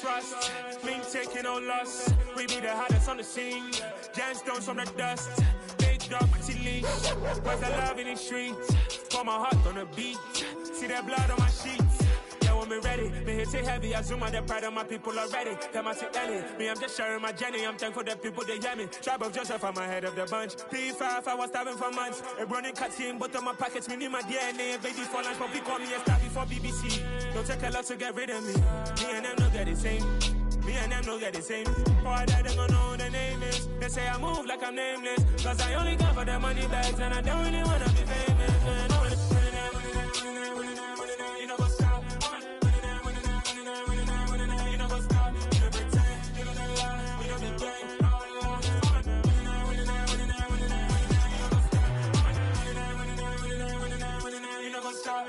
trust. Mean taking no loss. We be the hottest on the scene. Gemstones from the dust. Big dog, pretty leash. Where's the love in the streets? Pour my heart on the beat. See that blood on my sheets. Yeah, when me ready, me hit it heavy. I zoom out the pride of my people already. Them I see Ellie. Me, I'm just sharing my journey. I'm thankful that people they hear me. Tribe of Joseph, I'm ahead of the bunch. P5, I was starving for months. A running cut team, but on my pockets, me need my DNA. Baby for lunch, but we call me a star before BBC. Don't take a lot to get rid of me. Me and them no get the same. Me and them no get the same. Boy, that they gonna know who the name is. They say I move like I'm nameless. Cause I only come for the money bags. And I don't really wanna be famous. Man. You know what's up? You know what's up? You don't pretend. You don't lie. We don't be gang. You know what's up?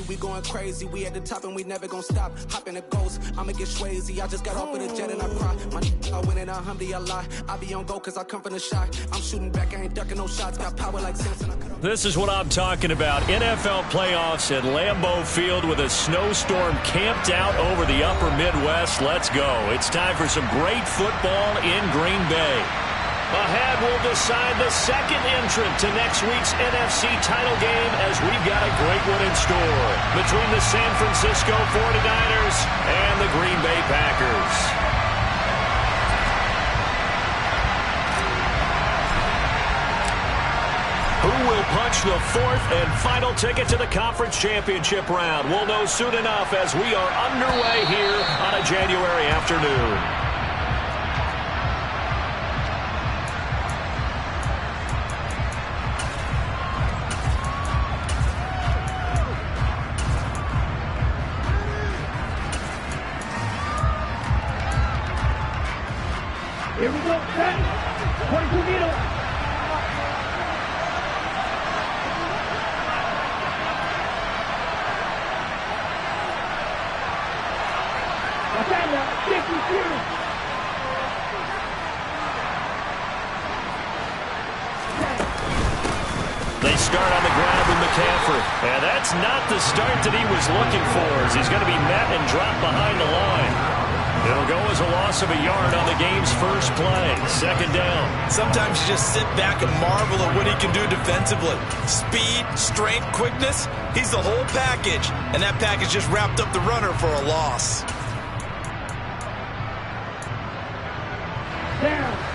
We going crazy, we at the top and we never gonna stop. Hop in the ghost, I'ma get swayzy. I just got off with a jet and I cry. My I win in a Humvee, I lie. I be on go cause I come from the shot. I'm shooting back, I ain't ducking no shots. Got power like Samson. This is what I'm talking about. NFL playoffs at Lambeau Field with a snowstorm camped out over the upper Midwest. Let's go. It's time for some great football in Green Bay. Ahead, we'll decide the second entrant to next week's NFC title game as we've got a great one in store between the San Francisco 49ers and the Green Bay Packers. Who will punch the fourth and final ticket to the conference championship round? We'll know soon enough as we are underway here on a January afternoon. Here we go, set, 22 needle. Batalla, 52. They start on the ground with McCaffrey. And that's not the start that he was looking for, as he's going to be met and dropped behind the line. It'll go as a loss of a yard on the game's first play. Second down. Sometimes you just sit back and marvel at what he can do defensively. Speed, strength, quickness. He's the whole package. And that package just wrapped up the runner for a loss.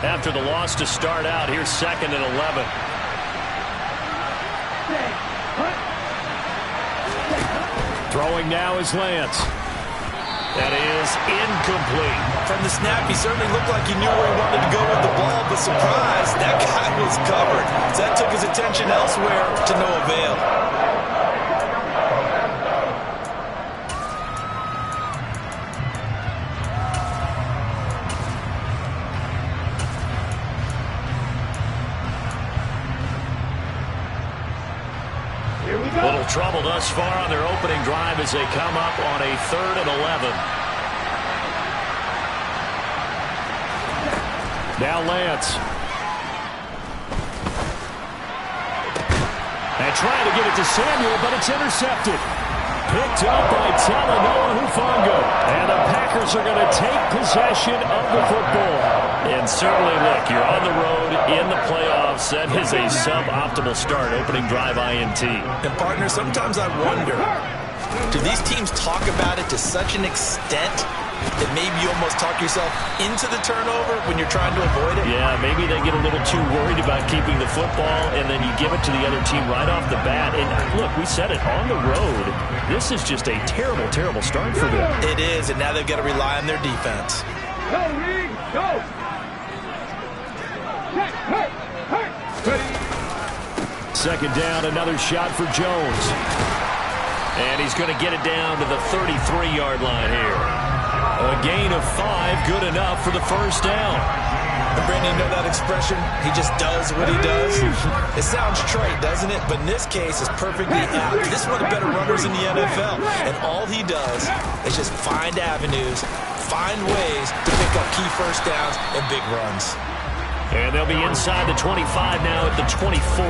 After the loss to start out, here's 2nd and 11. Throwing now is Lance. That is incomplete. From the snap, he certainly looked like he knew where he wanted to go with the ball, but surprise, that guy was covered. So that took his attention elsewhere to no avail. Little trouble thus far on their opening drive as they come up on a 3rd and 11. Now Lance. And trying to get it to Samuel, but it's intercepted. Picked up by Talanoa Hufanga. And the Packers are going to take possession of the football. And certainly, look, you're on the road in the playoffs. That is a suboptimal start, opening drive INT. And, partner, sometimes I wonder, do these teams talk about it to such an extent that maybe you almost talk yourself into the turnover when you're trying to avoid it? Yeah, maybe they get a little too worried about keeping the football, and then you give it to the other team right off the bat. And, look, we said it, on the road, this is just a terrible, terrible start for them. It is, and now they've got to rely on their defense. Go, Reed, go! Second down, another shot for Jones. And he's going to get it down to the 33-yard line here. A gain of 5, good enough for the first down. And Brandon, you know that expression? He just does what he does. It sounds trite, doesn't it? But in this case, it's perfectly apt. This is one of the better runners in the NFL. And all he does is just find avenues, find ways to pick up key first downs and big runs. And they'll be inside the 25 now at the 24.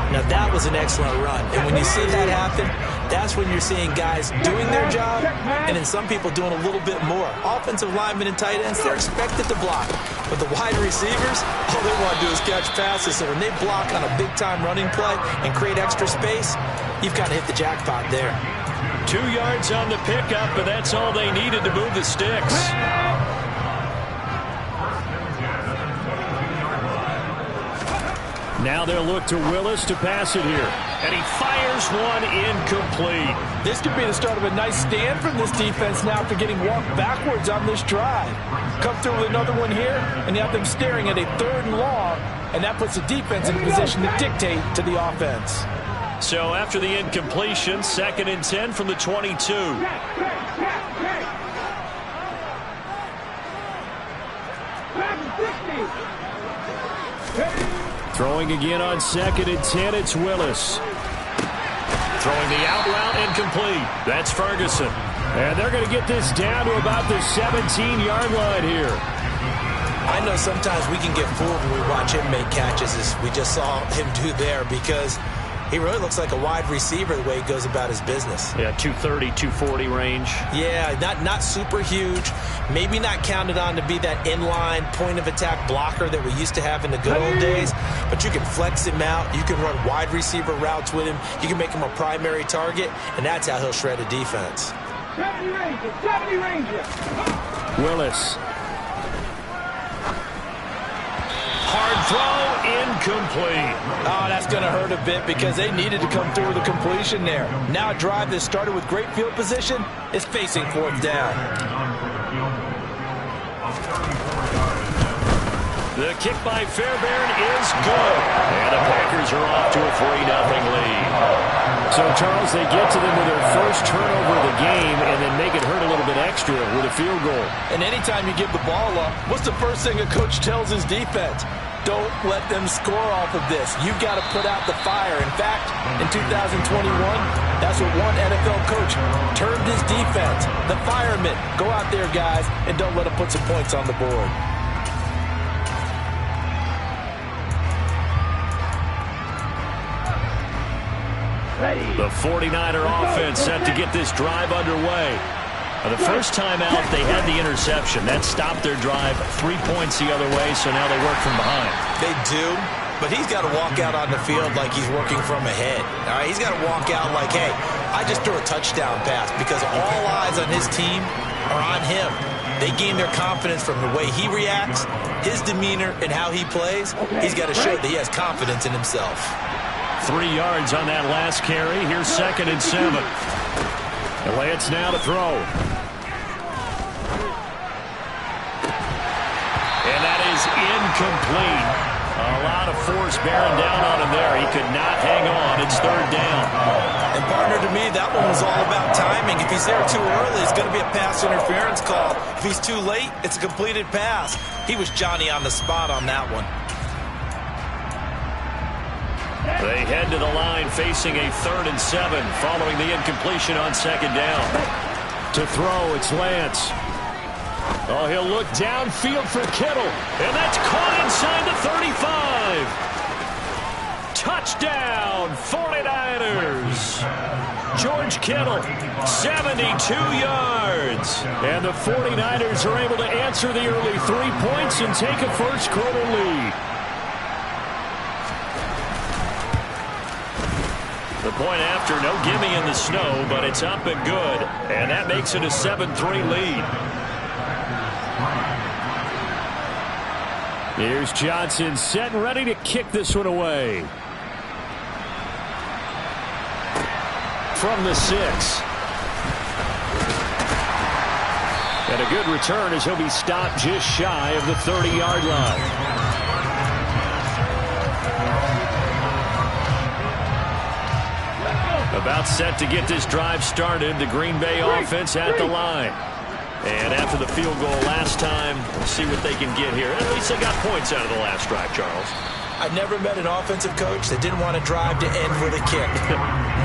Now, that was an excellent run. And when you see that happen, that's when you're seeing guys doing their job and then some people doing a little bit more. Offensive linemen and tight ends, they're expected to block. But the wide receivers, all they want to do is catch passes. So when they block on a big-time running play and create extra space, you've got to hit the jackpot there. 2 yards on the pickup, but that's all they needed to move the sticks. Now they'll look to Willis to pass it here. And he fires one incomplete. This could be the start of a nice stand from this defense now after getting walked backwards on this drive. Come through with another one here, and you have them staring at a 3rd and long, and that puts the defense in a position to dictate to the offense. So after the incompletion, 2nd and 10 from the 22. Throwing again on 2nd and 10, it's Willis. Throwing the out route incomplete. That's Ferguson. And they're going to get this down to about the 17-yard line here. I know sometimes we can get fooled when we watch him make catches, as we just saw him do there, because he really looks like a wide receiver the way he goes about his business. Yeah, 230, 240 range. Yeah, not super huge. Maybe not counted on to be that inline point-of-attack blocker that we used to have in the good old days. But you can flex him out. You can run wide receiver routes with him. You can make him a primary target, and that's how he'll shred a defense. 70 Rangers. Willis. Hard throw, incomplete. Oh, that's going to hurt a bit because they needed to come through with a completion there. Now a drive that started with great field position is facing 4th down. The kick by Fairbairn is good. And the Packers are off to a 3-0 lead. So, Charles, they get to them with their first turnover of the game and then make it hurt a little bit extra with a field goal. And anytime you give the ball up, what's the first thing a coach tells his defense? Don't let them score off of this. You've got to put out the fire. In fact, in 2021, that's what one NFL coach termed his defense. The firemen. Go out there, guys, and don't let them put some points on the board. The 49er offense set to get this drive underway. The first time out, they had the interception. That stopped their drive 3 points the other way, so now they work from behind. They do, but he's got to walk out on the field like he's working from ahead. All right, he's got to walk out like, hey, I just threw a touchdown pass, because all eyes on his team are on him. They gain their confidence from the way he reacts, his demeanor, and how he plays. He's got to show that he has confidence in himself. 3 yards on that last carry. Here's 2nd and 7. And Lance now to throw. And that is incomplete. A lot of force bearing down on him there. He could not hang on. It's 3rd down. And, partner, to me, that one was all about timing. If he's there too early, it's going to be a pass interference call. If he's too late, it's a completed pass. He was Johnny on the spot on that one. They head to the line facing a 3rd and 7 following the incompletion on 2nd down. To throw, it's Lance. Oh, he'll look downfield for Kittle. And that's caught inside the 35. Touchdown, 49ers. George Kittle, 72 yards. And the 49ers are able to answer the early 3 points and take a first-quarter lead. The point after, no gimme in the snow, but it's up and good. And that makes it a 7-3 lead. Here's Johnson set and ready to kick this one away. From the 6. And a good return as he'll be stopped just shy of the 30-yard line. About set to get this drive started. The Green Bay offense at the line. And after the field goal last time, we'll see what they can get here. At least they got points out of the last drive, Charles. I never met an offensive coach that didn't want to drive to end with a kick.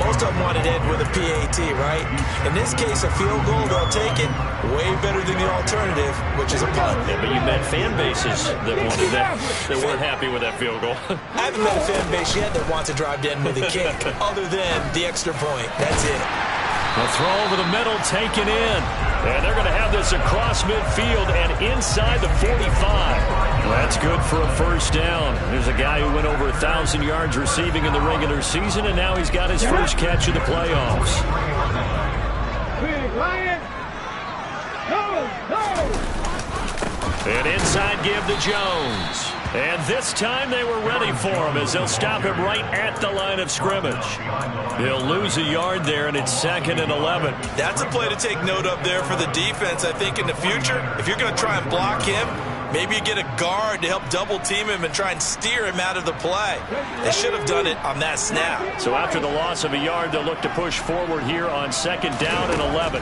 Most of them wanted to end with a PAT, right? In this case, a field goal, they'll take it. Way better than the alternative, which is a punt. Yeah, but you met fan bases that wanted that weren't happy with that field goal. I haven't met a fan base yet that wants to drive to end with a kick, other than the extra point. That's it. The throw over the middle, taken in. And they're going to have this across midfield and inside the 45. That's good for a first down. There's a guy who went over 1,000 yards receiving in the regular season, and now he's got his first catch of the playoffs. Big Lion. An inside give to Jones. And this time they were ready for him as they'll stop him right at the line of scrimmage. He'll lose a yard there, and it's 2nd and 11. That's a play to take note of there for the defense, I think, in the future. If you're going to try and block him, maybe you get a guard to help double-team him and try and steer him out of the play. They should have done it on that snap. So after the loss of a yard, they'll look to push forward here on 2nd down and 11.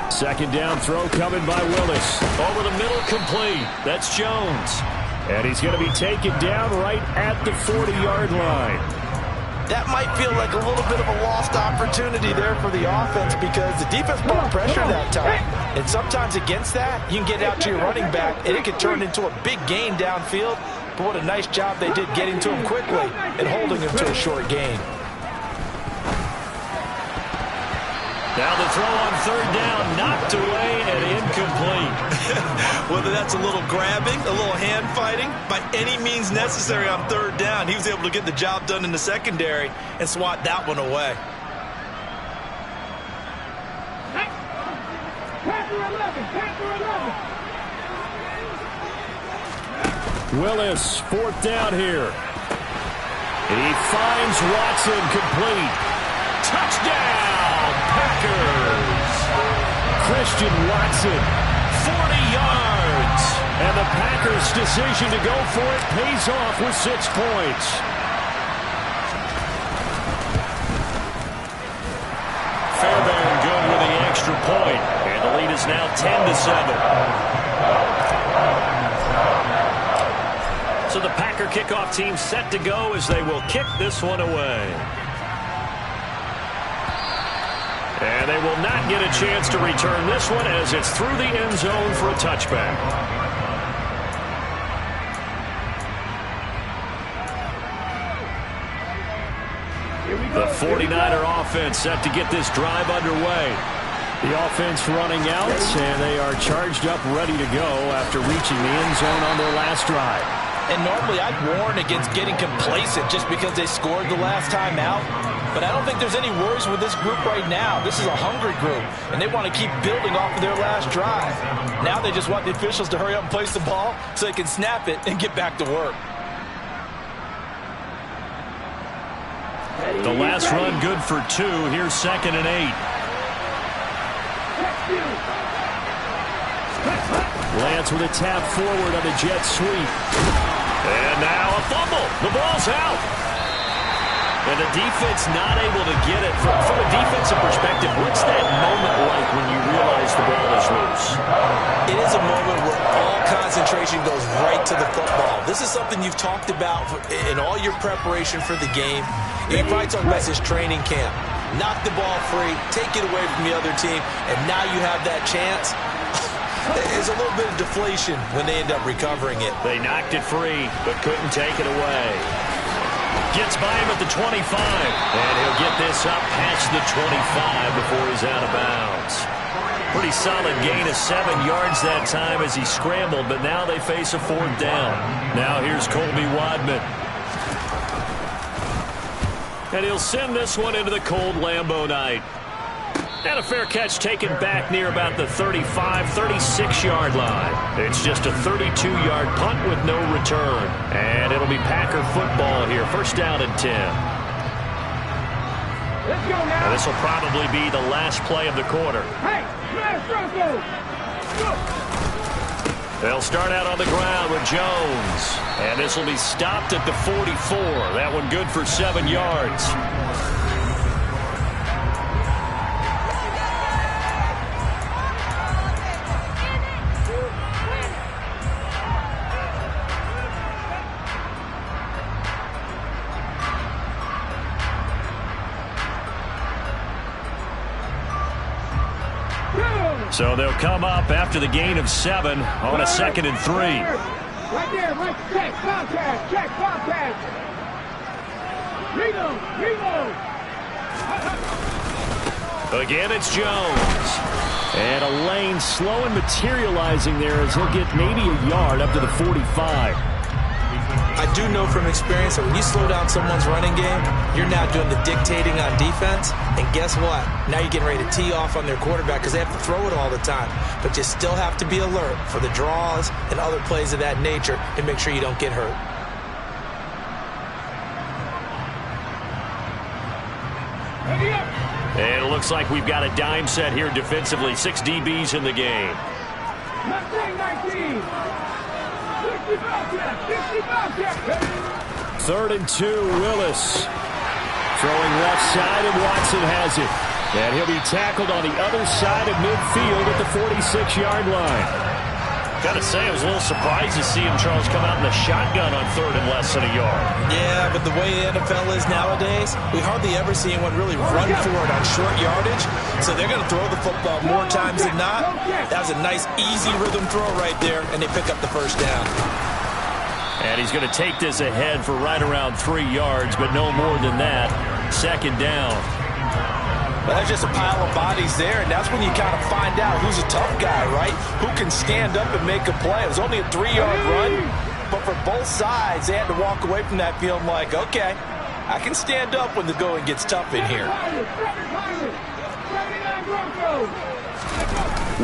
2nd down throw coming by Willis. Over the middle, complete. That's Jones. And he's going to be taken down right at the 40-yard line. That might feel like a little bit of a lost opportunity there for the offense because the defense brought pressure that time. And sometimes against that, you can get out to your running back, and it can turn into a big gain downfield. But what a nice job they did getting to him quickly and holding him to a short gain. Now the throw on 3rd down, knocked away and incomplete. Whether that's a little grabbing, a little hand fighting, by any means necessary on 3rd down, he was able to get the job done in the secondary and swat that one away. Willis, 4th down here. He finds Watson, complete. Touchdown, Packers! Christian Watson, 40 yards. And the Packers' decision to go for it pays off with 6 points. Fairbairn good with the extra point. And the lead is now 10-7. So the Packer kickoff team set to go as they will kick this one away. And they will not get a chance to return this one as it's through the end zone for a touchback. The 49er offense set to get this drive underway. The offense running out, and they are charged up, ready to go after reaching the end zone on their last drive. And normally I'd warn against getting complacent just because they scored the last time out. But I don't think there's any worries with this group right now. This is a hungry group, and they want to keep building off of their last drive. Now they just want the officials to hurry up and place the ball so they can snap it and get back to work. The last run good for 2. Here's 2nd and 8. Lance with a tap forward on the jet sweep. And now a fumble. The ball's out. And the defense not able to get it. From a defensive perspective, what's that moment like when you realize the ball is loose? It is a moment where all concentration goes right to the football. This is something you've talked about in all your preparation for the game. You probably talked about this training camp. Knock the ball free, take it away from the other team, and now you have that chance. There's a little bit of deflation when they end up recovering it. They knocked it free, but couldn't take it away. Gets by him at the 25, and he'll get this up past the 25 before he's out of bounds. Pretty solid gain of 7 yards that time as he scrambled, but now they face a 4th down. Now here's Colby Wadman. And he'll send this one into the cold Lambeau night. And a fair catch taken back near about the 35, 36-yard line. It's just a 32-yard punt with no return. And it'll be Packer football here. 1st down and 10. Let's go now. And this will probably be the last play of the quarter. Hey, smash Bronco. They'll start out on the ground with Jones. And this will be stopped at the 44. That one good for 7 yards. So they'll come up after the gain of 7 on a 2nd and 3. Right there, right. Check, contact, check, contact. Reload. Again, it's Jones. And a lane slow and materializing there as he'll get maybe a yard up to the 45. I do know from experience that when you slow down someone's running game, you're now doing the dictating on defense. And guess what? Now you're getting ready to tee off on their quarterback because they have to throw it all the time. But you still have to be alert for the draws and other plays of that nature to make sure you don't get hurt. And it looks like we've got a dime set here defensively. 6 DBs in the game. 19. 3rd and 2, Willis. Throwing left side, and Watson has it. And he'll be tackled on the other side of midfield at the 46-yard line. Got to say, I was a little surprised to see him, Charles, come out in the shotgun on 3rd and less than a yard. Yeah, but the way the NFL is nowadays, we hardly ever see anyone really run for it on short yardage. So they're going to throw the football more times than not. That was a nice, easy rhythm throw right there, and they pick up the first down. And he's going to take this ahead for right around 3 yards, but no more than that. 2nd down. But that's just a pile of bodies there, and that's when you kind of find out who's a tough guy, right? Who can stand up and make a play. It was only a 3-yard run, but for both sides, they had to walk away from that field like, okay, I can stand up when the going gets tough in here.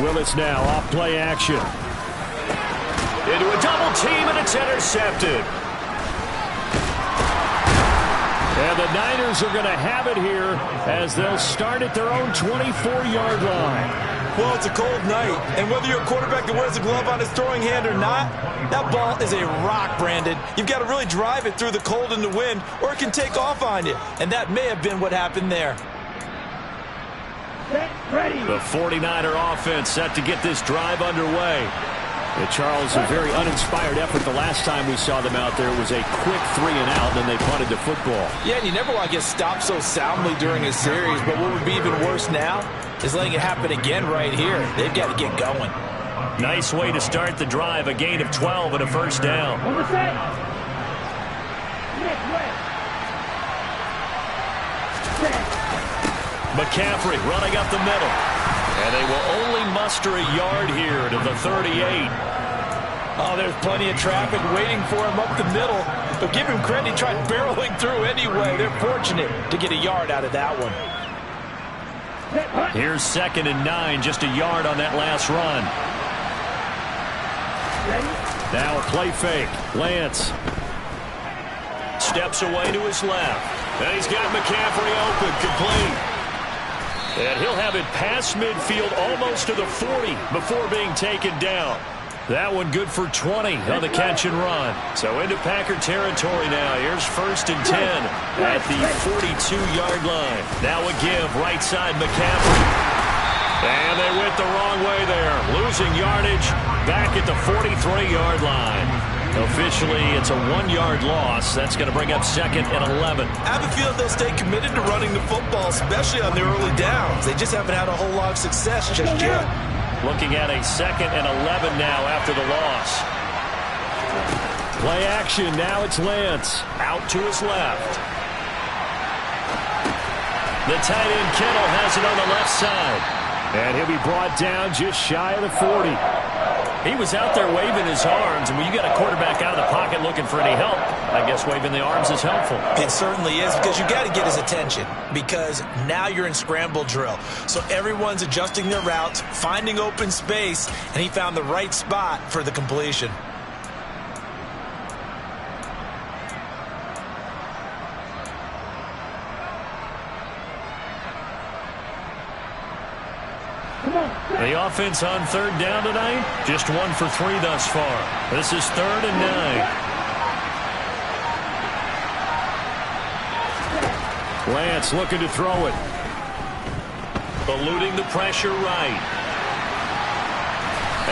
Willis now off play action. Into a double team, and it's intercepted. And the Niners are going to have it here as they'll start at their own 24-yard line. Well, it's a cold night, and whether you're a quarterback that wears a glove on his throwing hand or not, that ball is a rock, Brandon. You've got to really drive it through the cold and the wind, or it can take off on you. And that may have been what happened there. The 49er offense set to get this drive underway. Charles, a very uninspired effort the last time we saw them out there. It was a quick 3 and out, and then they punted the football. Yeah, and you never want to get stopped so soundly during a series, but what would be even worse now is letting it happen again right here. They've got to get going. Nice way to start the drive, a gain of 12 and a first down. McCaffrey running up the middle. And they will only muster a yard here to the 38. Oh, there's plenty of traffic waiting for him up the middle. But give him credit, he tried barreling through anyway. They're fortunate to get a yard out of that one. Here's 2nd and 9, just a yard on that last run. Now a play fake. Lance steps away to his left. And he's got McCaffrey open, complete. And he'll have it past midfield almost to the 40 before being taken down. That one good for 20 on the catch and run. So into Packer territory now. Here's 1st and 10 at the 42-yard line. Now a give, right side McCaffrey. And they went the wrong way there. Losing yardage back at the 43-yard line. Officially, it's a 1-yard loss. That's going to bring up 2nd and 11. I have a feeling they'll stay committed to running the football, especially on the early downs. They just haven't had a whole lot of success just yet. Looking at a 2nd and 11 now after the loss. Play action. Now it's Lance. Out to his left. The tight end Kittle has it on the left side. And he'll be brought down just shy of the 40. He was out there waving his arms, and when you got a quarterback out of the pocket looking for any help, I guess waving the arms is helpful. It certainly is, because you got to get his attention, because now you're in scramble drill. So everyone's adjusting their routes, finding open space, and he found the right spot for the completion. The offense on 3rd down tonight, just 1 for 3 thus far. This is 3rd and 9. Lance looking to throw it. Eluding the pressure right.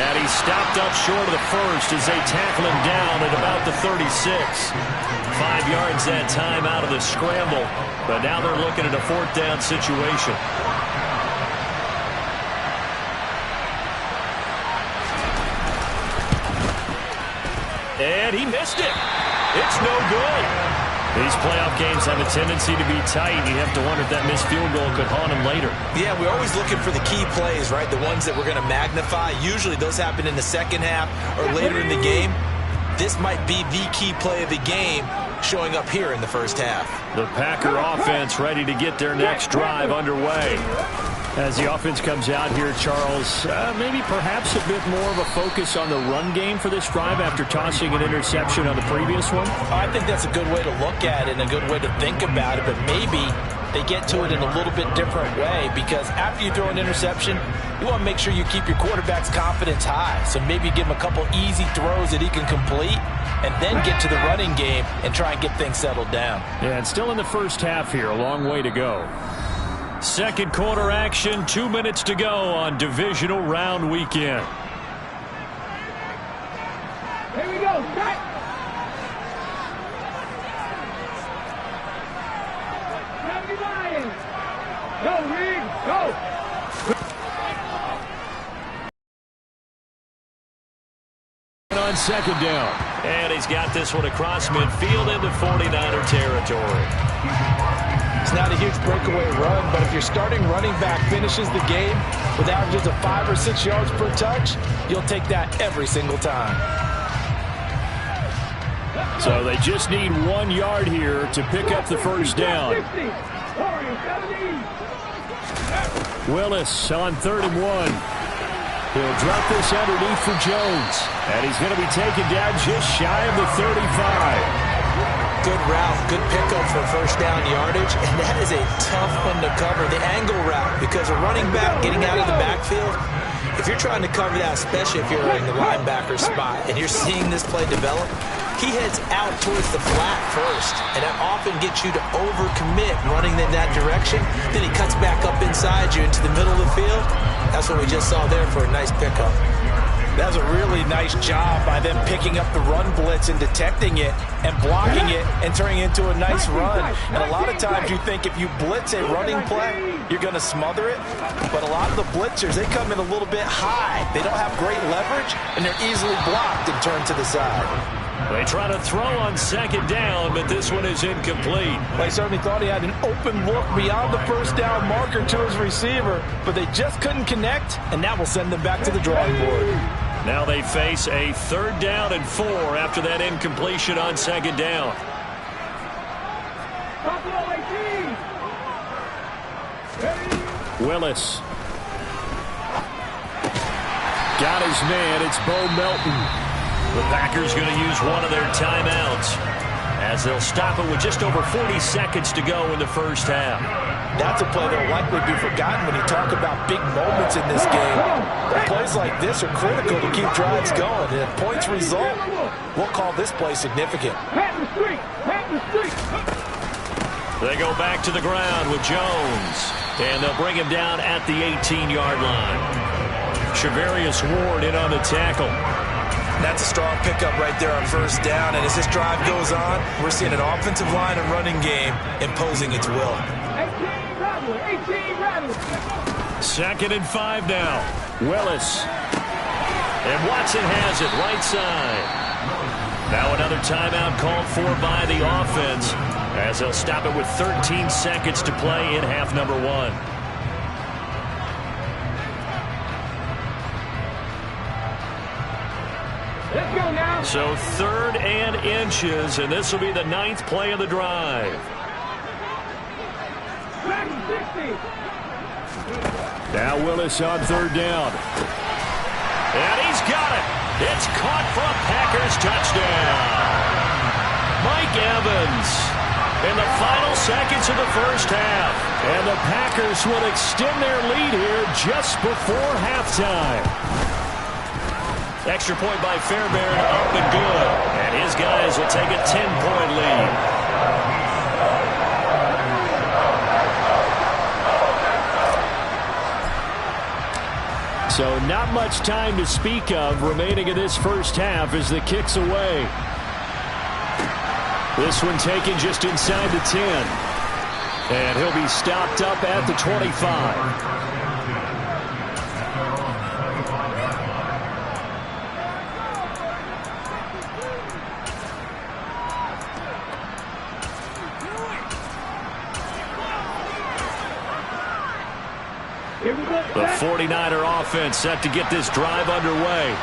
And he stopped up short of the first as they tackle him down at about the 36. 5 yards that time out of the scramble. But now they're looking at a 4th down situation. And he missed it. It's no good. These playoff games have a tendency to be tight. You have to wonder if that missed field goal could haunt him later. Yeah, we're always looking for the key plays, right? The ones that we're going to magnify. Usually those happen in the second half or later in the game. This might be the key play of the game showing up here in the first half. The Packer offense ready to get their next drive underway. As the offense comes out here, Charles, maybe perhaps a bit more of a focus on the run game for this drive after tossing an interception on the previous one? I think that's a good way to look at it and a good way to think about it, but maybe they get to it in a little bit different way, because after you throw an interception, you want to make sure you keep your quarterback's confidence high. So maybe give him a couple easy throws that he can complete and then get to the running game and try and get things settled down. Yeah, it's still in the first half here. A long way to go. Second quarter action, 2 minutes to go on divisional round weekend. Here we go, set. Go, Reed, go. On second down. And he's got this one across midfield into 49er territory. It's not a huge breakaway run, but if your starting running back finishes the game with averages of 5 or 6 yards per touch, you'll take that every single time. So they just need 1 yard here to pick up the first down. Willis on 3rd and 1. He'll drop this underneath for Jones. And he's going to be taken down just shy of the 35. Good route, good pickup for first down yardage, and that is a tough one to cover, the angle route, because a running back getting out of the backfield, if you're trying to cover that, especially if you're in the linebacker spot and you're seeing this play develop, he heads out towards the flat first, and that often gets you to overcommit running in that direction. Then he cuts back up inside you into the middle of the field. That's what we just saw there for a nice pickup. That was a really nice job by them picking up the run blitz and detecting it and blocking it and turning it into a nice run. And a lot of times you think if you blitz a running play, you're going to smother it. But a lot of the blitzers, they come in a little bit high. They don't have great leverage, and they're easily blocked and turned to the side. They try to throw on second down, but this one is incomplete. They certainly thought he had an open look beyond the first down marker to his receiver, but they just couldn't connect, and that will send them back to the drawing board. Now they face a 3rd down and 4 after that incompletion on second down. Willis. Got his man. It's Bo Melton. The Packers going to use one of their timeouts as they'll stop it with just over 40 seconds to go in the first half. That's a play that will likely be forgotten when you talk about big moments in this game. Plays like this are critical to keep drives going. And if points result, we'll call this play significant. They go back to the ground with Jones. And they'll bring him down at the 18-yard line. Shavarius Ward in on the tackle. That's a strong pickup right there on first down. And as this drive goes on, we're seeing an offensive line and running game imposing its will. 2nd and 5 now. Willis. And Watson has it right side. Now another timeout called for by the offense as they'll stop it with 13 seconds to play in half number 1. Let's go now. So 3rd and inches, and this will be the 9th play of the drive. Now Willis on 3rd down. And he's got it. It's caught for a Packers touchdown. Mike Evans in the final seconds of the first half. And the Packers will extend their lead here just before halftime. Extra point by Fairbairn, up and good. And his guys will take a 10-point lead. So not much time to speak of remaining in this first half as the kick's away. This one taken just inside the 10. And he'll be stopped up at the 25. The 49er offense set to get this drive underway.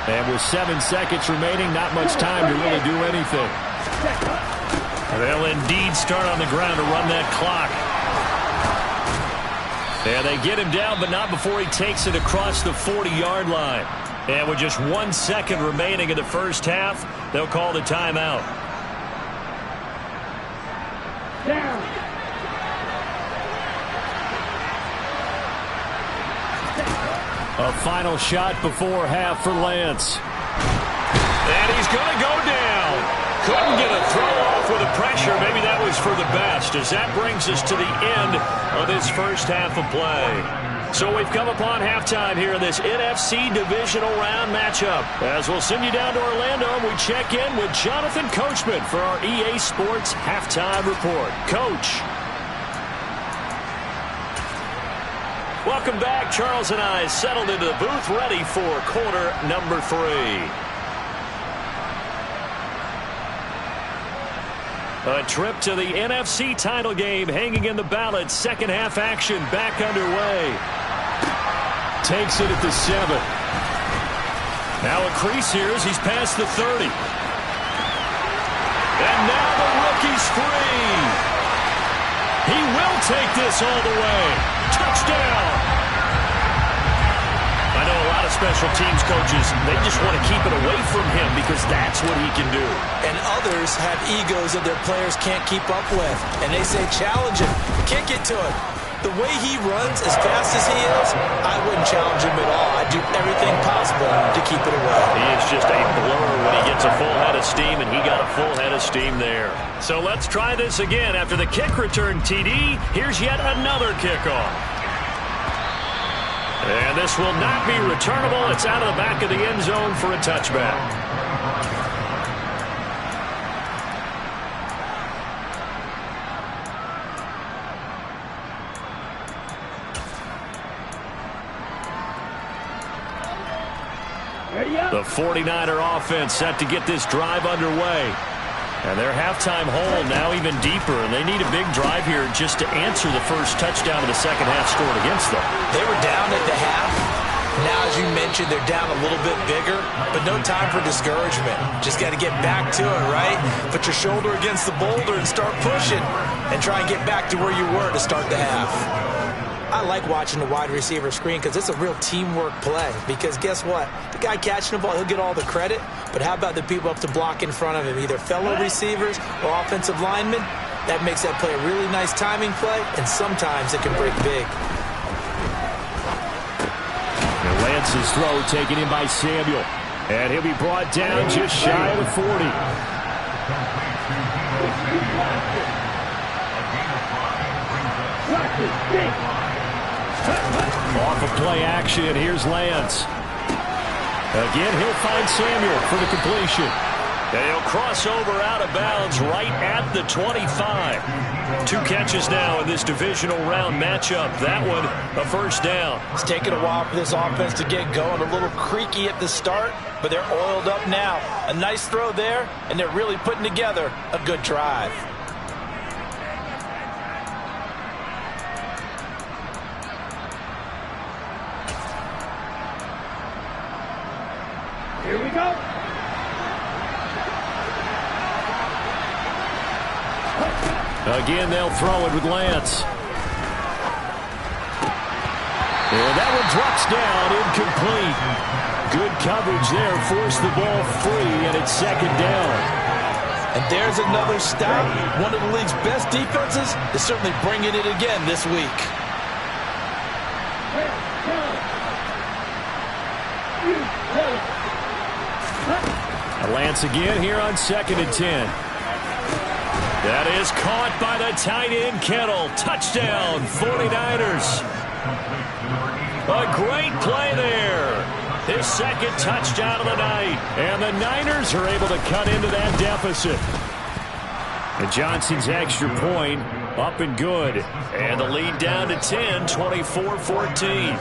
And with 7 seconds remaining, not much time to really do anything. They'll indeed start on the ground to run that clock. And they get him down, but not before he takes it across the 40-yard line. And with just 1 second remaining in the first half, they'll call the timeout. Down. A final shot before half for Lance. And he's going to go down. Couldn't get a throw off with the pressure. Maybe that was for the best, as that brings us to the end of this first half of play. So we've come upon halftime here in this NFC Divisional Round matchup. As we'll send you down to Orlando, we check in with Jonathan Coachman for our EA Sports Halftime Report. Coach. Welcome back. Charles and I settled into the booth, ready for quarter number 3. A trip to the NFC title game hanging in the balance. Second half action back underway. Takes it at the 7. Now a crease here as he's past the 30. And now the rookie's free. He will take this all the way. Touchdown. I know a lot of special teams coaches, they just want to keep it away from him because that's what he can do. And others have egos that their players can't keep up with. And they say, challenge him. Kick it to him. The way he runs as fast as he is, I wouldn't challenge him at all. I'd do everything possible to keep it away. He is just a blur when he gets a full head of steam, and he got a full head of steam there. So let's try this again. After the kick return TD, here's yet another kickoff. And this will not be returnable. It's out of the back of the end zone for a touchback. The 49er offense set to get this drive underway. And their halftime hole now even deeper, and they need a big drive here just to answer the first touchdown of the second half scored against them. They were down at the half. Now, as you mentioned, they're down a little bit bigger, but no time for discouragement. Just got to get back to it, right? Put your shoulder against the boulder and start pushing, and try and get back to where you were to start the half. I like watching the wide receiver screen because it's a real teamwork play. Because guess what? The guy catching the ball, he'll get all the credit. But how about the people up to block in front of him, either fellow receivers or offensive linemen? That makes that play a really nice timing play, and sometimes it can break big. And Lance's throw taken in by Samuel. And he'll be brought down just shy of the 40. Off of play action, here's Lance. Again, he'll find Samuel for the completion. And he'll cross over out of bounds right at the 25. 2 catches now in this divisional round matchup. That one, a first down. It's taken a while for this offense to get going. A little creaky at the start, but they're oiled up now. A nice throw there, and they're really putting together a good drive. Here we go. Again, they'll throw it with Lance. And that one drops down, incomplete. Good coverage there, forced the ball free, and it's second down. And there's another stop. One of the league's best defenses is certainly bringing it again this week. Lance again here on 2nd and 10. That is caught by the tight end, Kittle. Touchdown, 49ers. A great play there. His second touchdown of the night. And the Niners are able to cut into that deficit. And Johnson's extra point up and good. And the lead down to 10, 24-14.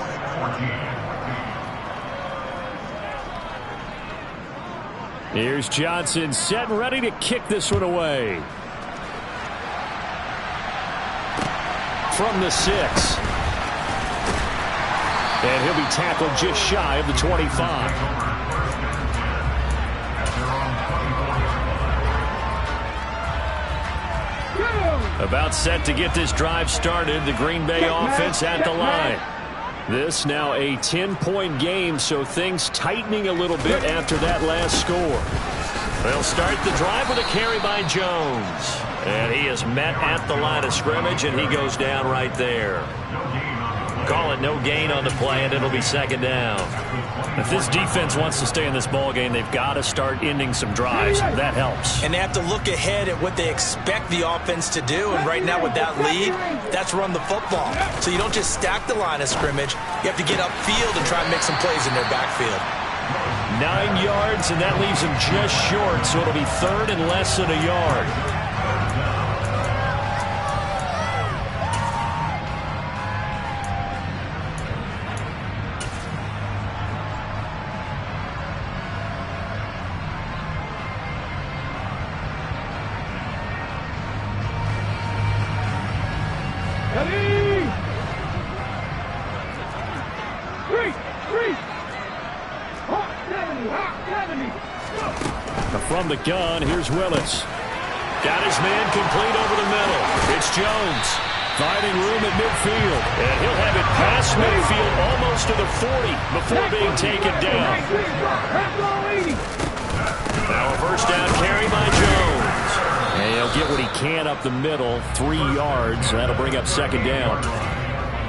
Here's Johnson set and ready to kick this one away. From the 6. And he'll be tackled just shy of the 25. About set to get this drive started. The Green Bay offense at the line. This now a 10-point game, so things tightening a little bit after that last score. They'll start the drive with a carry by Jones. And he is met at the line of scrimmage, and he goes down right there. Call it no gain on the play, and it'll be second down. If this defense wants to stay in this ball game, they've got to start ending some drives. That helps. And they have to look ahead at what they expect the offense to do. And right now with that lead, that's run the football. So you don't just stack the line of scrimmage. You have to get upfield and try and make some plays in their backfield. 9 yards, and that leaves him just short. So it'll be third and less than a yard. From the gun, here's Willis. Got his man complete over the middle. It's Jones finding room at midfield. And he'll have it past midfield almost to the 40 before being taken down. Now a first down carry by Jones. And he'll get what he can up the middle, 3 yards. That'll bring up second down.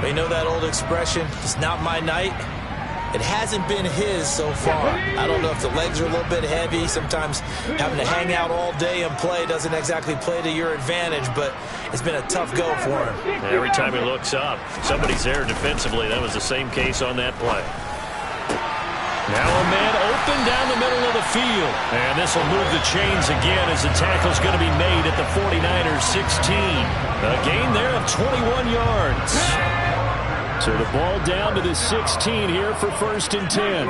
They know that old expression, it's not my night. It hasn't been his so far. I don't know if the legs are a little bit heavy. Sometimes having to hang out all day and play doesn't exactly play to your advantage, but it's been a tough go for him. Every time he looks up, somebody's there defensively. That was the same case on that play. Now a man open down the middle of the field. And this will move the chains again as the tackle's going to be made at the 49ers 16. A gain there of 21 yards. So the ball down to the 16 here for first and 10.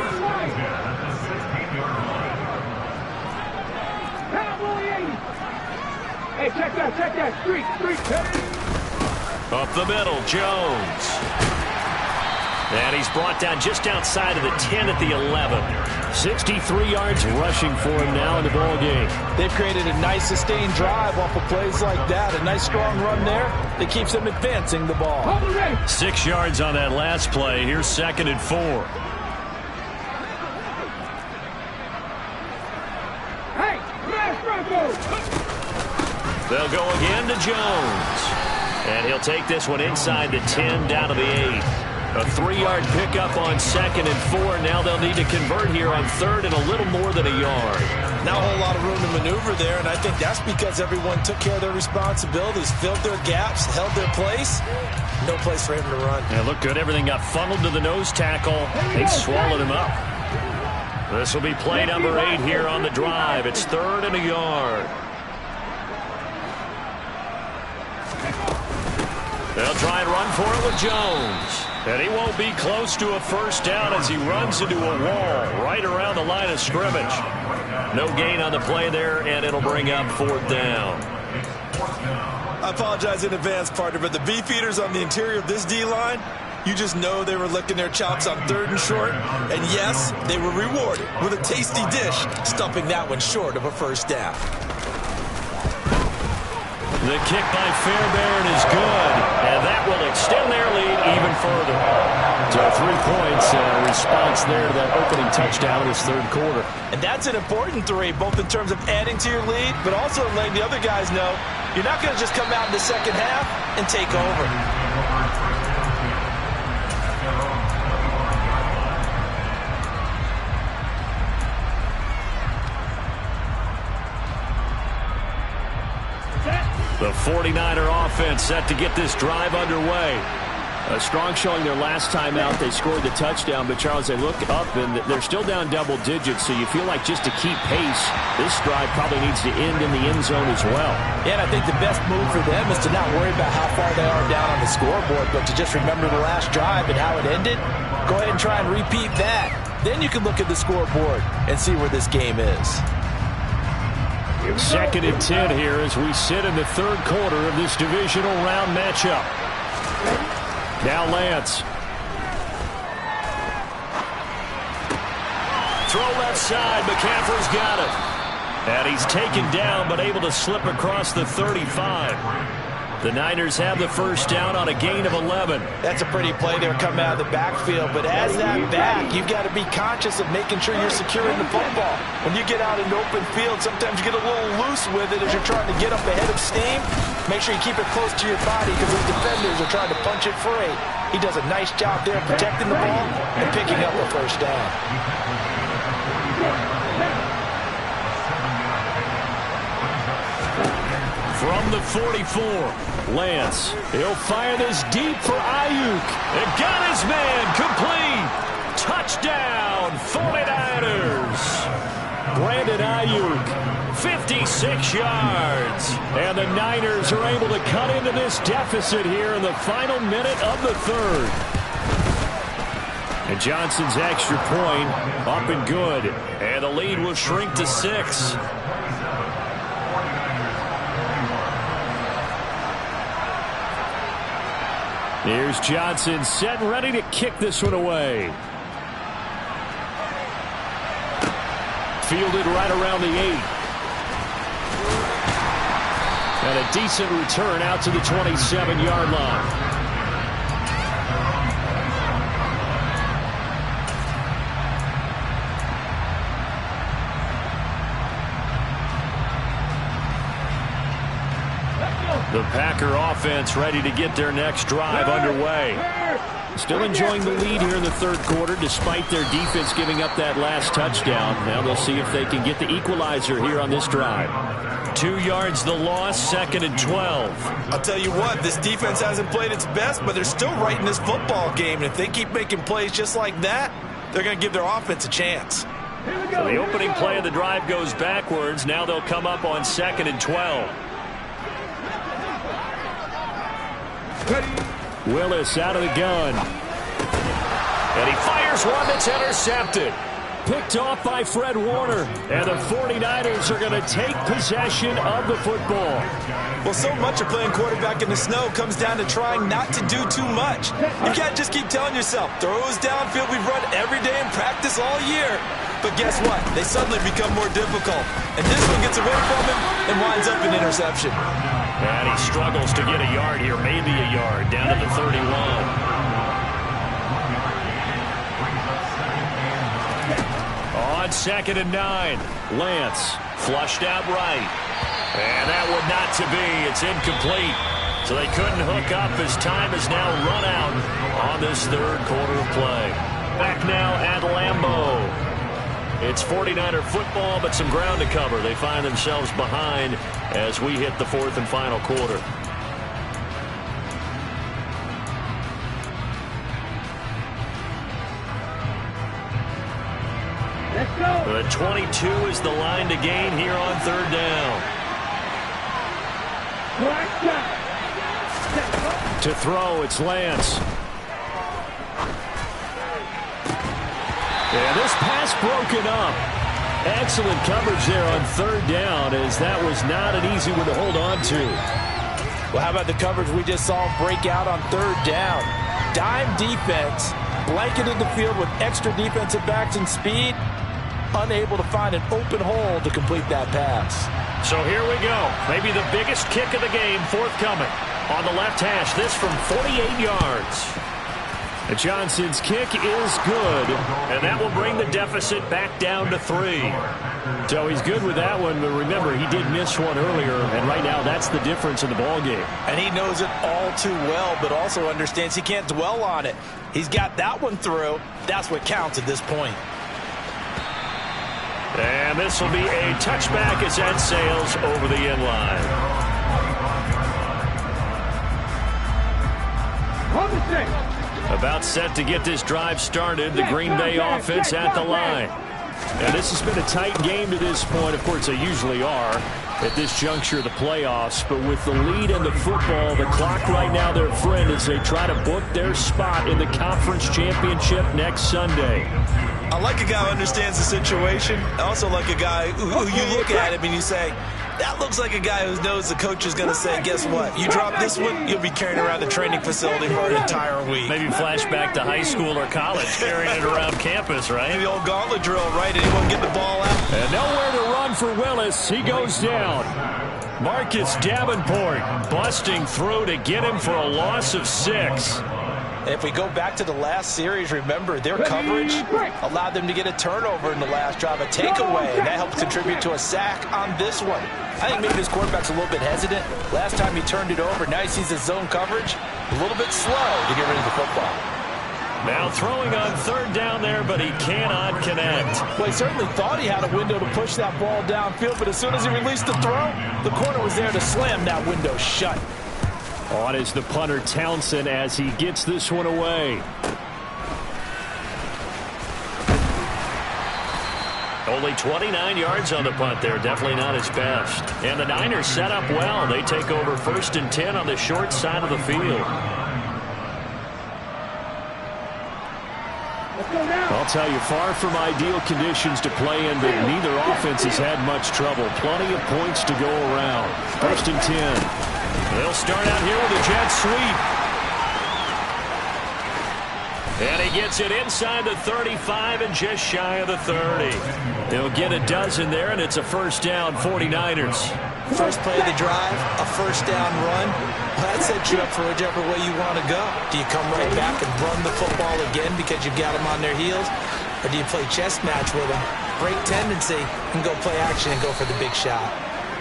Hey, check that, street. Up the middle, Jones. And he's brought down just outside of the 10 at the 11. 63 yards rushing for him now in the ball game. They've created a nice sustained drive off of plays like that. A nice strong run there that keeps them advancing the ball. 6 yards on that last play. Here's second and 4. Hey, they'll go again to Jones. And he'll take this one inside the 10 down to the 8. A 3-yard pickup on second and 4. Now they'll need to convert here on third and a little more than a yard. Not a whole lot of room to maneuver there, and I think that's because everyone took care of their responsibilities, filled their gaps, held their place. No place for him to run. Yeah, looked good. Everything got funneled to the nose tackle. They swallowed him up. This will be play number 8 here on the drive. It's third and a yard. They'll try and run for it with Jones. And he won't be close to a first down as he runs into a wall right around the line of scrimmage. No gain on the play there, and it'll bring up fourth down. I apologize in advance, partner, but the beefeaters on the interior of this D-line, you just know they were licking their chops on third and short. And yes, they were rewarded with a tasty dish, stuffing that one short of a first down. The kick by Fairbairn is good, and that will extend their lead even further. So 3 points response there to that opening touchdown in this third quarter. And that's an important 3, both in terms of adding to your lead, but also letting the other guys know you're not going to just come out in the second half and take over. The 49er offense set to get this drive underway. A strong showing their last time out. They scored the touchdown, but Charles, they look up and they're still down double digits, so you feel like just to keep pace, this drive probably needs to end in the end zone as well. Yeah, and I think the best move for them is to not worry about how far they are down on the scoreboard, but to just remember the last drive and how it ended. Go ahead and try and repeat that. Then you can look at the scoreboard and see where this game is. Second and 10 here as we sit in the third quarter of this divisional round matchup. Now Lance. throw left side. McCaffrey's got it. And he's taken down, but able to slip across the 35. The Niners have the first down on a gain of 11. That's a pretty play there coming out of the backfield. But as that back, you've got to be conscious of making sure you're securing the football. When you get out in open field, sometimes you get a little loose with it as you're trying to get up ahead of steam. Make sure you keep it close to your body because those defenders are trying to punch it free. He does a nice job there protecting the ball and picking up a first down. From the 44, Lance. He'll fire this deep for Ayuk. It got his man complete. Touchdown, 49ers. Brandon Ayuk, 56 yards. And the Niners are able to cut into this deficit here in the final minute of the third. And Johnson's extra point up and good. And the lead will shrink to 6. Here's Johnson set and ready to kick this one away. Fielded right around the 8. And a decent return out to the 27-yard line. The Packer offense ready to get their next drive underway. Still enjoying the lead here in the third quarter despite their defense giving up that last touchdown. Now they'll see if they can get the equalizer here on this drive. 2 yards the loss, 2nd and 12. I'll tell you what, this defense hasn't played its best, but they're still right in this football game. And if they keep making plays just like that, they're going to give their offense a chance. So the opening play of the drive goes backwards. Now they'll come up on 2nd and 12. Willis out of the gun. And he fires one that's intercepted. Picked off by Fred Warner. And the 49ers are going to take possession of the football. Well, so much of playing quarterback in the snow comes down to trying not to do too much. You can't just keep telling yourself, throws downfield we've run every day in practice all year. But guess what? They suddenly become more difficult. And this one gets away from him and winds up an interception. And he struggles to get a yard here, maybe a yard, down to the 31. On 2nd and 9, Lance flushed out right. And that would not to be. It's incomplete. So they couldn't hook up as time has now run out on this third quarter of play. Back now at Lambeau. It's 49er football, but some ground to cover. They find themselves behind as we hit the fourth and final quarter. Let's go. The 22 is the line to gain here on third down. To throw, it's Lance. And this pass broken up. Excellent coverage there on third down, as that was not an easy one to hold on to. Well, how about the coverage we just saw break out on third down? Dime defense, blanketed the field with extra defensive backs and speed, unable to find an open hole to complete that pass. So here we go. Maybe the biggest kick of the game forthcoming. On the left hash, this from 48 yards. And Johnson's kick is good, and that will bring the deficit back down to 3. So he's good with that one, but remember, he did miss one earlier, and right now that's the difference in the ballgame. And he knows it all too well, but also understands he can't dwell on it. He's got that one through. That's what counts at this point. And this will be a touchback as that sails over the end line. On the 6. About set to get this drive started, the Green Bay offense at the line. And this has been a tight game to this point. Of course, they usually are at this juncture of the playoffs. But with the lead in the football, the clock right now their friend as they try to book their spot in the conference championship next Sunday. I like a guy who understands the situation. I also like a guy who you look at him and you say, that looks like a guy who knows the coach is going to say, guess what? You drop this one, you'll be carrying around the training facility for an entire week. Maybe flashback to high school or college, carrying it around campus, right? The old gauntlet drill, right? Anyone get the ball out? And nowhere to run for Willis. He goes down. Marcus Davenport busting through to get him for a loss of 6. If we go back to the last series, remember, their coverage allowed them to get a turnover in the last drive, a takeaway, and that helped contribute to a sack on this one. I think maybe this quarterback's a little bit hesitant. Last time he turned it over, now he sees the zone coverage, a little bit slow to get rid of the football. Now throwing on 3rd down there, but he cannot connect. Well, he certainly thought he had a window to push that ball downfield, but as soon as he released the throw, the corner was there to slam that window shut. On is the punter Townsend as he gets this one away. Only 29 yards on the punt there. Definitely not his best. And the Niners set up well. They take over 1st and 10 on the short side of the field. I'll tell you, far from ideal conditions to play in, but neither offense has had much trouble. Plenty of points to go around. 1st and 10. They'll start out here with a jet sweep. And he gets it inside the 35 and just shy of the 30. They'll get a dozen there, and it's a 1st down, 49ers. First play of the drive, a 1st down run. Well, that sets you up for whichever way you want to go. Do you come right back and run the football again because you've got them on their heels? Or do you play chess match with them, break tendency, and go play action and go for the big shot?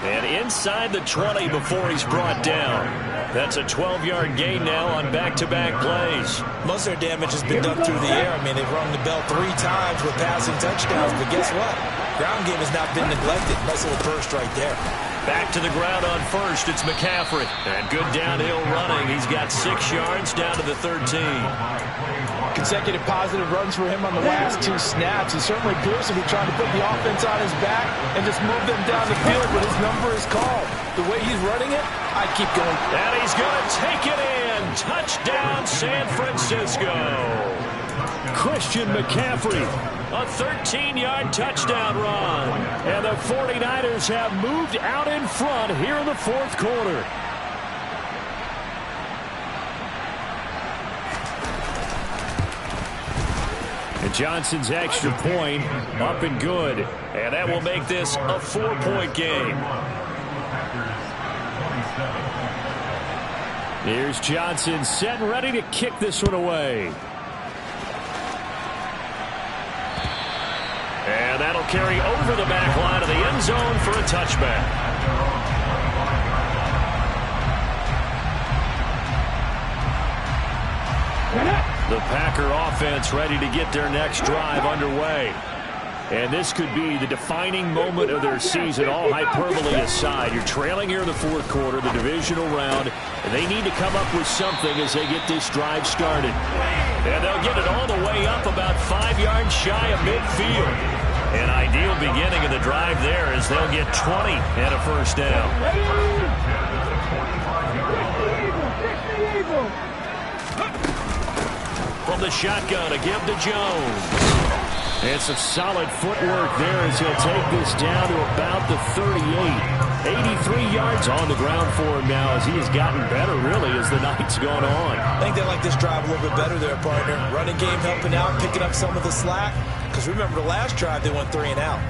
And inside the 20 before he's brought down. That's a 12-yard gain now on back-to-back plays. Most of their damage has been done through the air. I mean, they've rung the bell 3 times with passing touchdowns, but guess what? Ground game has not been neglected. Nice little burst right there. Back to the ground on 1st. It's McCaffrey. And good downhill running. He's got 6 yards down to the 13. Consecutive positive runs for him on the last 2 snaps. He certainly appears to be trying to put the offense on his back and just move them down the field, but his number is called. The way he's running it, I keep going. And he's going to take it in. Touchdown, San Francisco. Christian McCaffrey, a 13-yard touchdown run. And the 49ers have moved out in front here in the 4th quarter. And Johnson's extra point up and good. And that will make this a 4-point game. Here's Johnson set and ready to kick this one away. And that'll carry over the back line of the end zone for a touchback. The Packer offense ready to get their next drive underway. And this could be the defining moment of their season, all hyperbole aside. You're trailing here in the 4th quarter, the divisional round, and they need to come up with something as they get this drive started. And they'll get it all the way up about 5 yards shy of midfield. An ideal beginning of the drive there as they'll get 20 and a 1st down. From the shotgun, a give to Jones. And some solid footwork there as he'll take this down to about the 38. 83 yards on the ground for him now as he has gotten better, really, as the night's gone on. I think they like this drive a little bit better there, partner. Running game helping out, picking up some of the slack. Because remember, the last drive, they went 3 and out.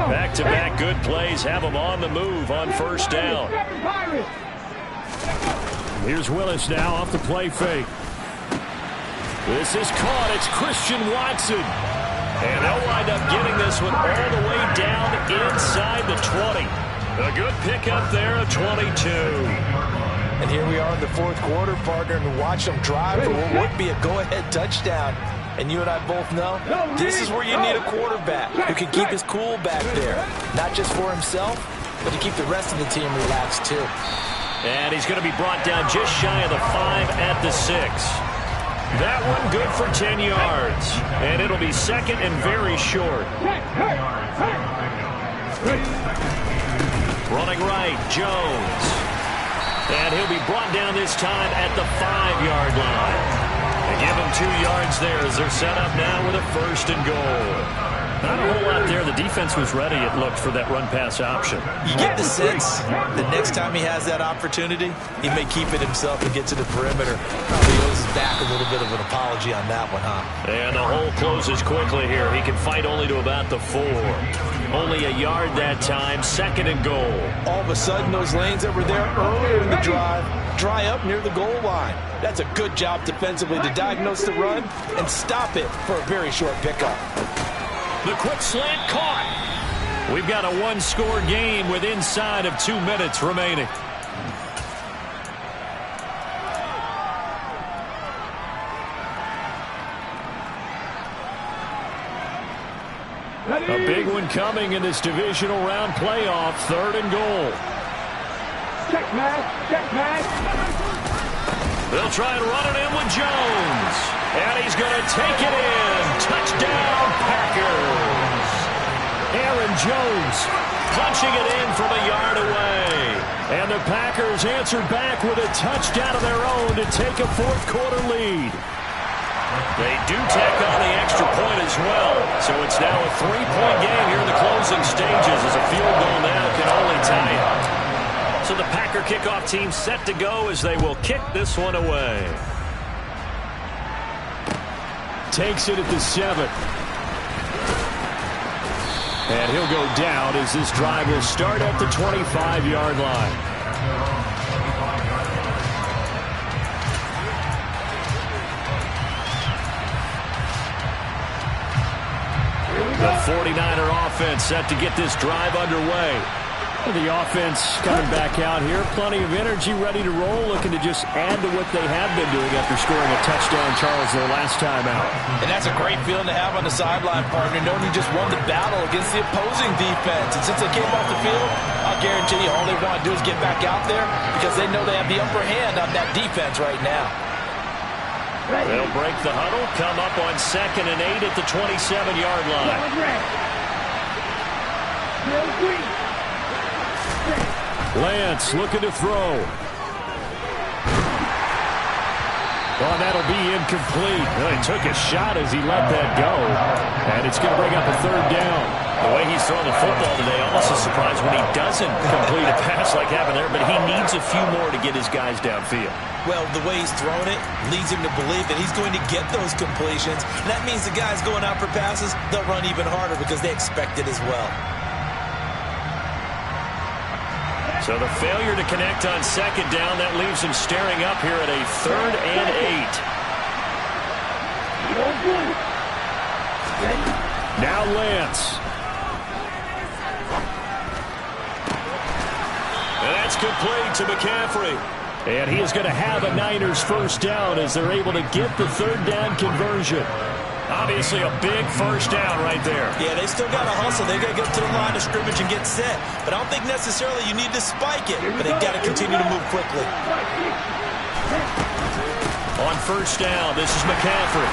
Back-to-back good plays have them on the move on 1st down. Here's Willis now off the play fake. This is caught. It's Christian Watson. And they'll wind up getting this one all the way down inside the 20. A good pickup there of 22. And here we are in the 4th quarter, partner, and watch them drive for what would be a go-ahead touchdown. And you and I both know this is where you need a quarterback who can keep his cool back there. Not just for himself, but to keep the rest of the team relaxed, too. And he's going to be brought down just shy of the 5 at the 6. That one good for 10 yards. And it'll be 2nd and very short. Running right, Jones. And he'll be brought down this time at the 5-yard line. They give him 2 yards there as they're set up now with a 1st and goal. Not a whole lot there. The defense was ready, it looked, for that run-pass option. You get the sense the next time he has that opportunity, he may keep it himself and get to the perimeter. Probably owes back a little bit of an apology on that one, huh? And the hole closes quickly here. He can fight only to about the 4. Only a yard that time, 2nd and goal. All of a sudden, those lanes that were there earlier in the drive dry up near the goal line. That's a good job defensively to diagnose the run and stop it for a very short pickup. The quick slant caught. We've got a 1-score game with inside of 2 minutes remaining. A big one coming in this divisional round playoff. 3rd and goal. Check back, check back. They'll try and run it in with Jones. And he's going to take it in. Touchdown, Packers. Aaron Jones punching it in from a yard away. And the Packers answered back with a touchdown of their own to take a 4th-quarter lead. They do tack on the extra point as well. So it's now a 3-point game here in the closing stages as a field goal now can only tie it. So the Packer kickoff team set to go as they will kick this one away. Takes it at the 7. And he'll go down as this drive will start at the 25-yard line. The 49er offense set to get this drive underway. The offense coming back out here. Plenty of energy, ready to roll, looking to just add to what they have been doing after scoring a touchdown, Charles, their last time out. And that's a great feeling to have on the sideline, partner, knowing you just won the battle against the opposing defense. And since they came off the field, I'll guarantee you all they want to do is get back out there because they know they have the upper hand on that defense right now. They'll break the huddle, come up on 2nd and 8 at the 27-yard line. Lance looking to throw. Oh, that'll be incomplete. Well, he took a shot as he let that go. And it's going to bring up a 3rd down. The way he's throwing the football today, almost a surprise when he doesn't complete a pass like happened there, but he needs a few more to get his guys downfield. Well, the way he's thrown it leads him to believe that he's going to get those completions. And that means the guys going out for passes, they'll run even harder because they expect it as well. So the failure to connect on 2nd down, that leaves him staring up here at a 3rd and 8. Now Lance. And that's complete to McCaffrey. And he is going to have a Niners 1st down as they're able to get the 3rd down conversion. Obviously a big 1st down right there. Yeah, they still got to hustle. They got to get to the line of scrimmage and get set. But I don't think necessarily you need to spike it. But they've got to continue to move quickly. On 1st down, this is McCaffrey.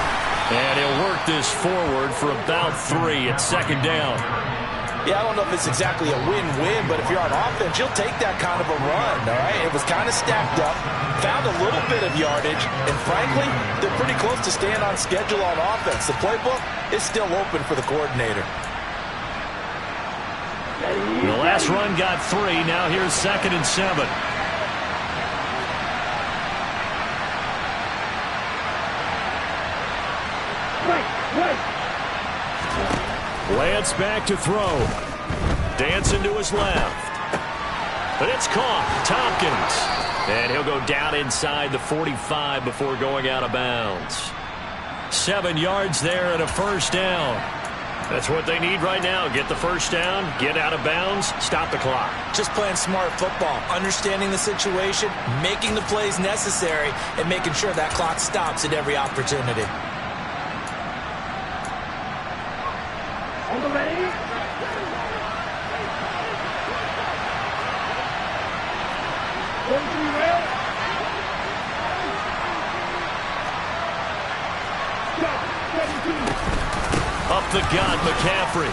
And he'll work this forward for about 3 at 2nd down. Yeah, I don't know if it's exactly a win-win, but if you're on offense, you'll take that kind of a run, all right? It was kind of stacked up, found a little bit of yardage, and frankly, they're pretty close to staying on schedule on offense. The playbook is still open for the coordinator. The last run got 3. Now here's 2nd and 7. Lance back to throw. Dancing to his left. But it's caught. Tompkins. And he'll go down inside the 45 before going out of bounds. 7 yards there and a 1st down. That's what they need right now. Get the 1st down, get out of bounds, stop the clock. Just playing smart football, understanding the situation, making the plays necessary, and making sure that clock stops at every opportunity. On the ready. Up the gun, McCaffrey.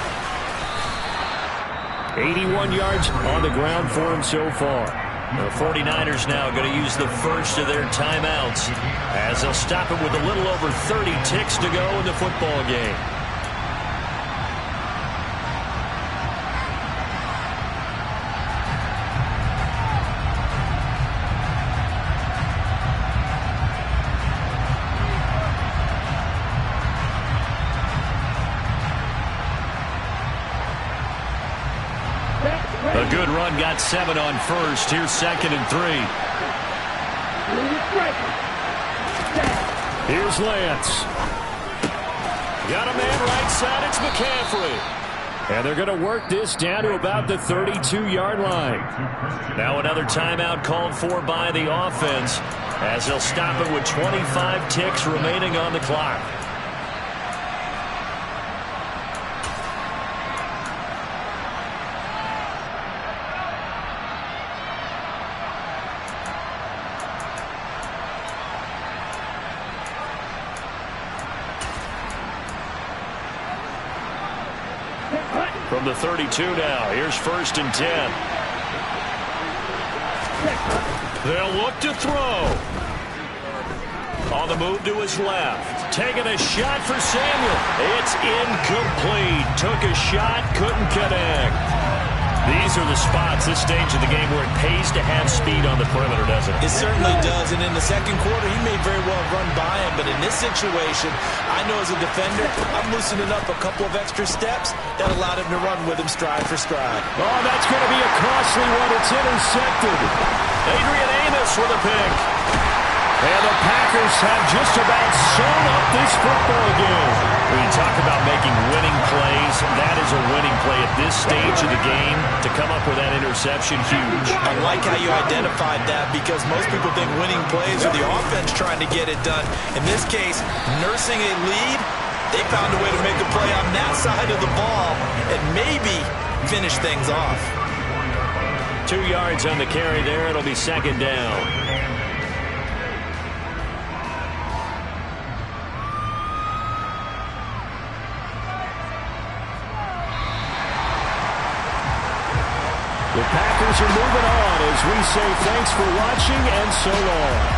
81 yards on the ground for him so far. The 49ers now going to use the first of their timeouts as they'll stop it with a little over 30 ticks to go in the football game. A good run got 7 on first. Here's 2nd and 3. Here's Lance. Got a man right side. It's McCaffrey. And they're going to work this down to about the 32-yard line. Now another timeout called for by the offense as they'll stop it with 25 ticks remaining on the clock. From the 32 now, here's 1st and 10. They'll look to throw. On the move to his left. Taking a shot for Samuel. It's incomplete. Took a shot, couldn't connect. These are the spots, this stage of the game, where it pays to have speed on the perimeter, doesn't it? It certainly does, and in the second quarter, he may very well run by him, but in this situation, I know as a defender, I'm loosening up a couple of extra steps that allowed him to run with him stride for stride. Oh, that's going to be a costly one. It's intercepted. Adrian Amos with a pick. And the Packers have just about sewn up this football game. When you talk about making winning plays, that is a winning play at this stage of the game. To come up with that interception, huge. I like how you identified that because most people think winning plays are the offense trying to get it done. In this case, nursing a lead, they found a way to make a play on that side of the ball and maybe finish things off. 2 yards on the carry there. It'll be 2nd down. The Packers are moving on as we say thanks for watching and so long.